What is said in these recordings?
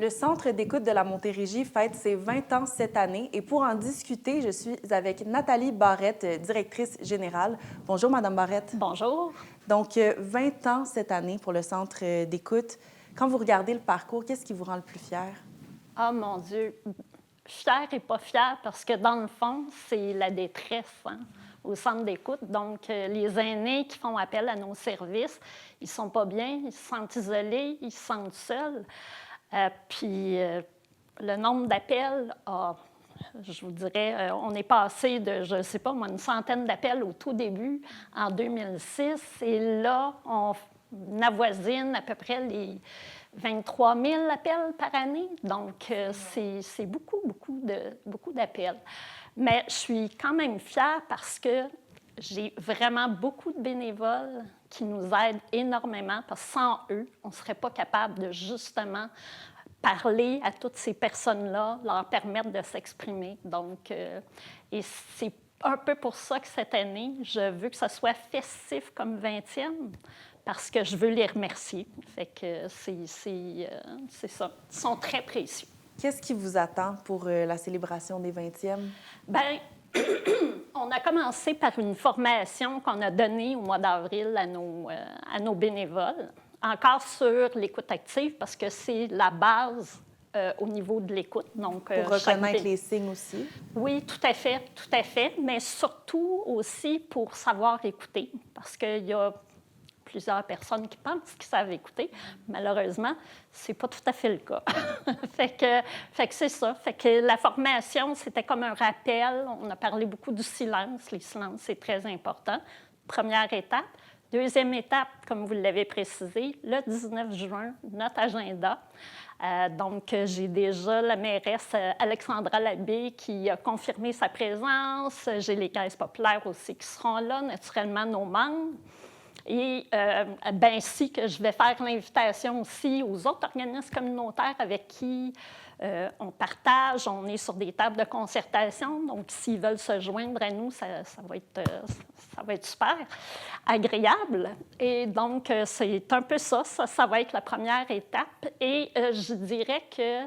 Le Centre d'écoute de la Montérégie fête ses 20 ans cette année et pour en discuter, je suis avec Nathalie Barrette, directrice générale. Bonjour, Madame Barrette. Bonjour. Donc, 20 ans cette année pour le Centre d'écoute. Quand vous regardez le parcours, qu'est-ce qui vous rend le plus fier? Ah, mon Dieu, fière et pas fière parce que dans le fond, c'est la détresse au centre d'écoute. Donc, les aînés qui font appel à nos services, ils sont pas bien, ils se sentent isolés, ils se sentent seuls. Le nombre d'appels je vous dirais, on est passé de, je ne sais pas, moi, une centaine d'appels au tout début, en 2006, et là, on avoisine à peu près les 23 000 appels par année. Donc, c'est beaucoup d'appels. Mais je suis quand même fière parce que j'ai vraiment beaucoup de bénévoles qui nous aident énormément, parce que sans eux, on ne serait pas capable de justement parler à toutes ces personnes-là, leur permettre de s'exprimer. Donc, et c'est un peu pour ça que cette année, je veux que ce soit festif comme 20e, parce que je veux les remercier. Fait que c'est ça. Ils sont très précieux. Qu'est-ce qui vous attend pour la célébration des 20e? Bien, on a commencé par une formation qu'on a donnée au mois d'avril à nos bénévoles, encore sur l'écoute active, parce que c'est la base au niveau de l'écoute. Donc, pour reconnaître les signes aussi? Oui, tout à fait, mais surtout aussi pour savoir écouter, parce qu'il y a plusieurs personnes qui pensent qu'ils savent écouter. Malheureusement, c'est pas tout à fait le cas. fait que c'est ça. Fait que la formation, c'était comme un rappel. On a parlé beaucoup du silence. Les silences, c'est très important. Première étape. Deuxième étape, comme vous l'avez précisé, le 19 juin, notre agenda. Donc, j'ai déjà la mairesse Alexandra Labbé qui a confirmé sa présence. J'ai les caisses populaires aussi qui seront là, naturellement nos membres. Et ainsi que je vais faire l'invitation aussi aux autres organismes communautaires avec qui on partage, on est sur des tables de concertation. Donc, s'ils veulent se joindre à nous, ça va être super agréable. Et donc, c'est un peu ça. Ça va être la première étape. Et je dirais que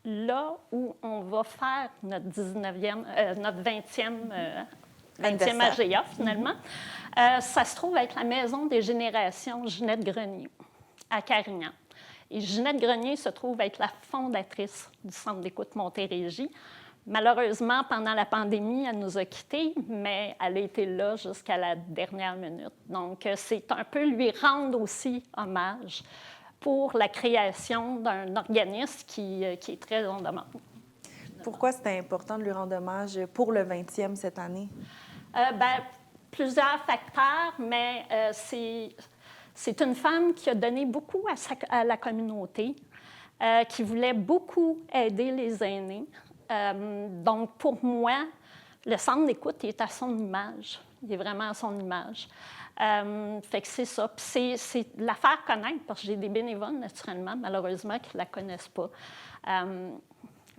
là où on va faire notre 20e 20e AGA, finalement. Ça se trouve avec la Maison des générations Ginette Grenier, à Carignan. Et Ginette Grenier se trouve être la fondatrice du Centre d'écoute Montérégie. Malheureusement, pendant la pandémie, elle nous a quittés, mais elle a été là jusqu'à la dernière minute. Donc, c'est un peu lui rendre aussi hommage pour la création d'un organisme qui est très en demande. Pourquoi c'était important de lui rendre hommage pour le 20e cette année? Plusieurs facteurs, mais c'est une femme qui a donné beaucoup à la communauté, qui voulait beaucoup aider les aînés. Donc, pour moi, le centre d'écoute est à son image. Il est vraiment à son image. Fait que c'est ça. Puis c'est de la faire connaître, parce que j'ai des bénévoles, naturellement, malheureusement, qui ne la connaissent pas.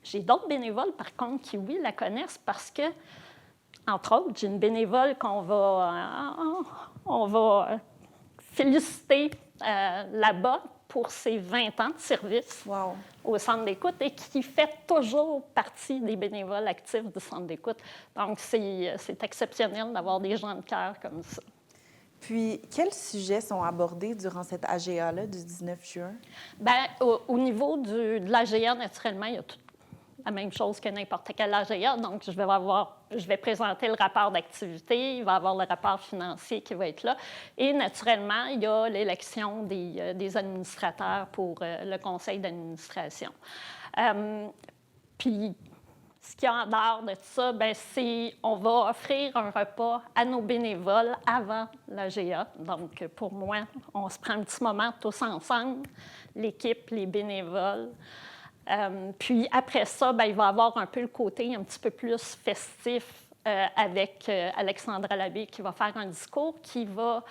J'ai d'autres bénévoles, par contre, qui, oui, la connaissent parce que, entre autres, j'ai une bénévole qu'on va féliciter là-bas pour ses 20 ans de service au centre d'écoute et qui fait toujours partie des bénévoles actifs du centre d'écoute. Donc, c'est exceptionnel d'avoir des gens de cœur comme ça. Puis, quels sujets sont abordés durant cette AGA-là du 19 juin? Bien, au niveau de l'AGA, naturellement, il y a tout la même chose que n'importe quel AGA. Donc, je vais présenter le rapport d'activité, il va y avoir le rapport financier qui va être là. Et naturellement, il y a l'élection des administrateurs pour le conseil d'administration. Puis, ce qu'il y a en dehors de ça, c'est on va offrir un repas à nos bénévoles avant l'AGA. Donc, pour moi, on se prend un petit moment tous ensemble, l'équipe, les bénévoles. Puis après ça, il va y avoir un peu le côté un petit peu plus festif avec Alexandra Labbé qui va faire un discours qui va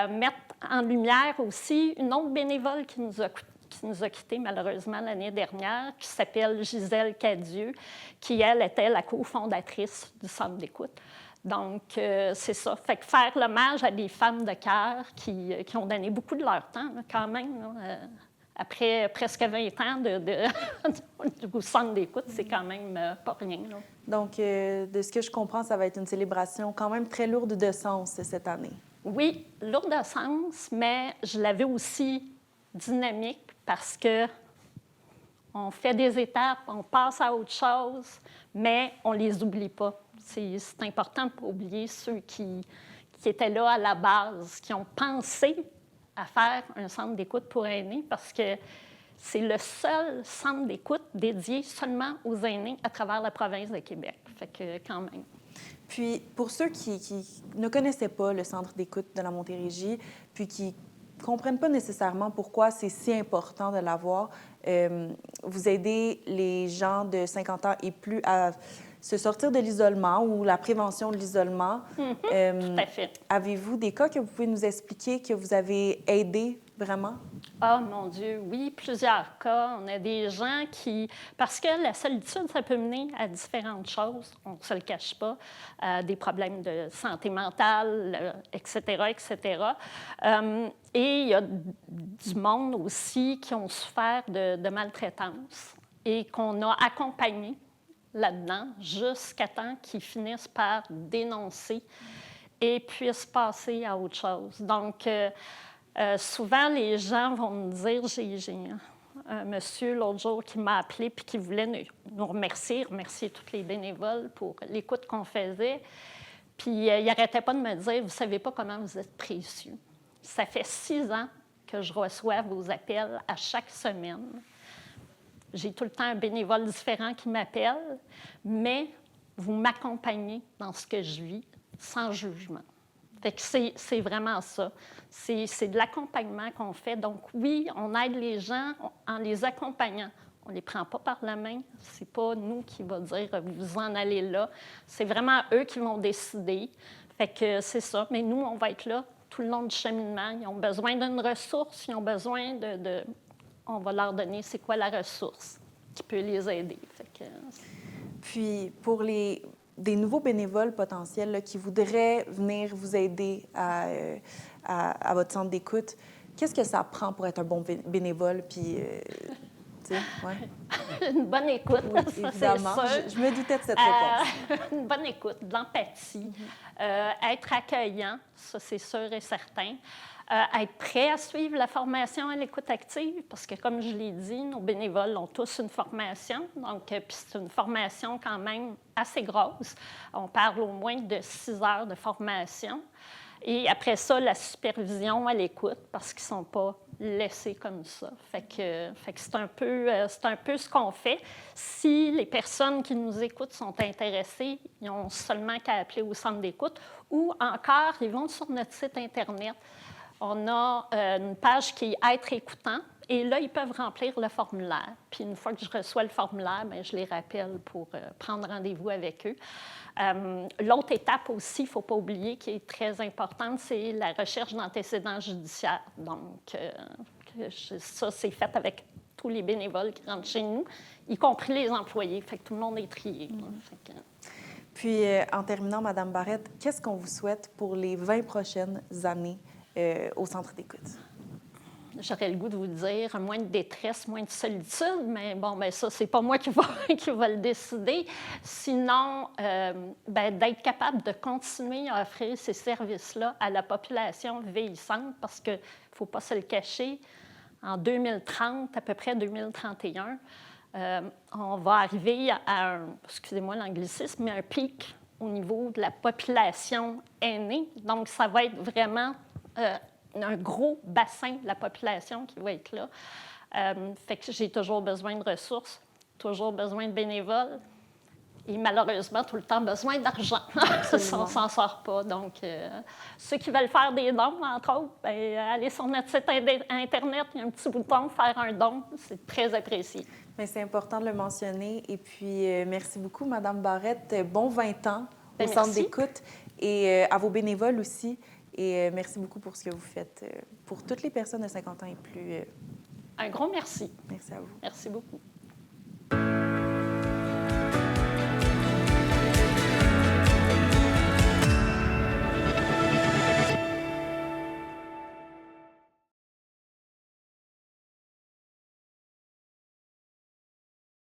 mettre en lumière aussi une autre bénévole qui nous a quittés malheureusement l'année dernière, qui s'appelle Gisèle Cadieux, qui, elle, était la cofondatrice du Centre d'écoute. Donc, c'est ça. Fait que faire l'hommage à des femmes de cœur qui ont donné beaucoup de leur temps, là, quand même, là, après presque 20 ans du centre d'écoute, c'est quand même pas rien. Là. Donc, de ce que je comprends, ça va être une célébration quand même très lourde de sens cette année. Oui, lourde de sens, mais je l'avais aussi dynamique parce que on fait des étapes, on passe à autre chose, mais on ne les oublie pas. C'est important de ne pas oublier ceux qui étaient là à la base, qui ont pensé à faire un centre d'écoute pour aînés parce que c'est le seul centre d'écoute dédié seulement aux aînés à travers la province de Québec. Fait que quand même. Puis, pour ceux qui ne connaissaient pas le centre d'écoute de la Montérégie, puis qui ne comprennent pas nécessairement pourquoi c'est si important de l'avoir, vous aidez les gens de 50 ans et plus à se sortir de l'isolement ou la prévention de l'isolement. Tout à fait. Avez-vous des cas que vous pouvez nous expliquer que vous avez aidé vraiment? Ah, mon Dieu, oui, plusieurs cas. On a des gens qui... Parce que la solitude, ça peut mener à différentes choses, on ne se le cache pas, des problèmes de santé mentale, etc., etc. Et il y a du monde aussi qui ont souffert de maltraitance et qu'on a accompagné là-dedans jusqu'à temps qu'ils finissent par dénoncer et puissent passer à autre chose. Donc, souvent, les gens vont me dire, j'ai un monsieur l'autre jour qui m'a appelé puis qui voulait nous remercier tous les bénévoles pour l'écoute qu'on faisait. Puis il n'arrêtait pas de me dire, vous ne savez pas comment vous êtes précieux. Ça fait 6 ans que je reçois vos appels à chaque semaine. J'ai tout le temps un bénévole différent qui m'appelle, mais vous m'accompagnez dans ce que je vis sans jugement. Fait que c'est vraiment ça. C'est de l'accompagnement qu'on fait. Donc oui, on aide les gens en les accompagnant. On ne les prend pas par la main. C'est pas nous qui va dire « vous en allez là ». C'est vraiment eux qui vont décider. Fait que c'est ça. Mais nous, on va être là tout le long du cheminement. Ils ont besoin d'une ressource. Ils ont besoin on va leur donner c'est quoi la ressource qui peut les aider. Fait que... Puis, pour des nouveaux bénévoles potentiels là, qui voudraient venir vous aider à votre centre d'écoute, qu'est-ce que ça prend pour être un bon bénévole? Puis, tu sais, ouais. Une bonne écoute, oui, ça, c'est sûr. Je me doutais de cette réponse. Une bonne écoute, de l'empathie, être accueillant, ça, c'est sûr et certain. Être prêt à suivre la formation à l'écoute active, parce que, comme je l'ai dit, nos bénévoles ont tous une formation, donc puis c'est une formation quand même assez grosse. On parle au moins de 6 heures de formation. Et après ça, la supervision à l'écoute, parce qu'ils ne sont pas laissés comme ça. Fait que c'est un peu ce qu'on fait. Si les personnes qui nous écoutent sont intéressées, ils n'ont seulement qu'à appeler au centre d'écoute ou encore, ils vont sur notre site Internet. On a une page qui est « Être écoutant » et là, ils peuvent remplir le formulaire. Puis une fois que je reçois le formulaire, bien, je les rappelle pour prendre rendez-vous avec eux. L'autre étape aussi, il ne faut pas oublier, qui est très importante, c'est la recherche d'antécédents judiciaires. Donc, ça, c'est fait avec tous les bénévoles qui rentrent chez nous, y compris les employés. Fait que tout le monde est trié. Puis, en terminant, Mme Barrette, qu'est-ce qu'on vous souhaite pour les 20 prochaines années au centre d'écoute? J'aurais le goût de vous dire moins de détresse, moins de solitude, mais bon, bien ça, c'est pas moi qui va le décider. Sinon, d'être capable de continuer à offrir ces services-là à la population vieillissante, parce qu'il ne faut pas se le cacher, en 2030, à peu près 2031, on va arriver à excusez-moi l'anglicisme, mais un pic au niveau de la population aînée. Donc, ça va être vraiment un gros bassin de la population qui va être là. Fait que j'ai toujours besoin de ressources, toujours besoin de bénévoles et malheureusement, tout le temps besoin d'argent. Ça, on ne s'en sort pas. Donc, ceux qui veulent faire des dons, entre autres, bien, allez sur notre site Internet, il y a un petit bouton « Faire un don ». C'est très apprécié. Mais c'est important de le mentionner. Et puis, merci beaucoup, Mme Barrette. Bon 20 ans au centre d'écoute et à vos bénévoles aussi. Et merci beaucoup pour ce que vous faites pour toutes les personnes de 50 ans et plus. Un gros merci. Merci à vous. Merci beaucoup.